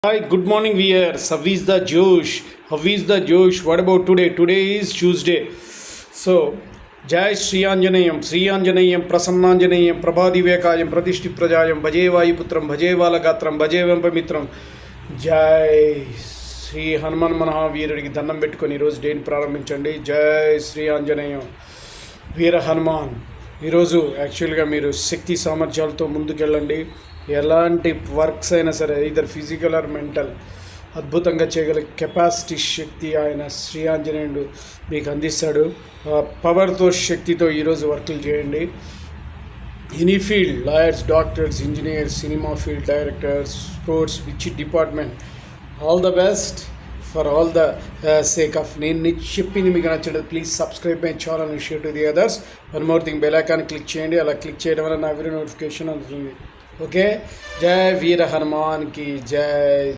Hi, good morning, viewers. How is the Josh? How is the Josh? What about today? Today is Tuesday. So, Jai Sri Anjaneyam, Prasannanjaneyam, Prabhadivekayam, Pratishti Prajayam, Bhaje Vayuputram, Bhaje Valagatram, Bhaje Vampamitram, Jai Shri Hanuman మహావీరుడికి దండం పెట్టుకొని ఈరోజు డేని ప్రారంభించండి. జై శ్రీ ఆంజనేయం వీర హనుమాన్. ఈరోజు యాక్చువల్గా మీరు శక్తి సామర్థ్యాలతో ముందుకెళ్ళండి. ఎలాంటి వర్క్స్ అయినా సరే, ఇదర్ ఫిజికల్ ఆర్ మెంటల్, అద్భుతంగా చేయగల కెపాసిటీ శక్తి ఆయన శ్రీ ఆంజనేయుడు మీకు అందిస్తాడు. పవర్తో శక్తితో ఈరోజు వర్కులు చేయండి. Any field, lawyers, doctors, engineers, cinema field directors, sports, which department, all the best for all the sake of. నేను చెప్పింది మీకు నచ్చలేదు, please subscribe my channel and share to the others. One more thing, bell icon click చేయండి. అలా click చేయడం వల్ల నా video notification అందుతుంది. ఓకే, జై వీర హనుమాన్కి జై.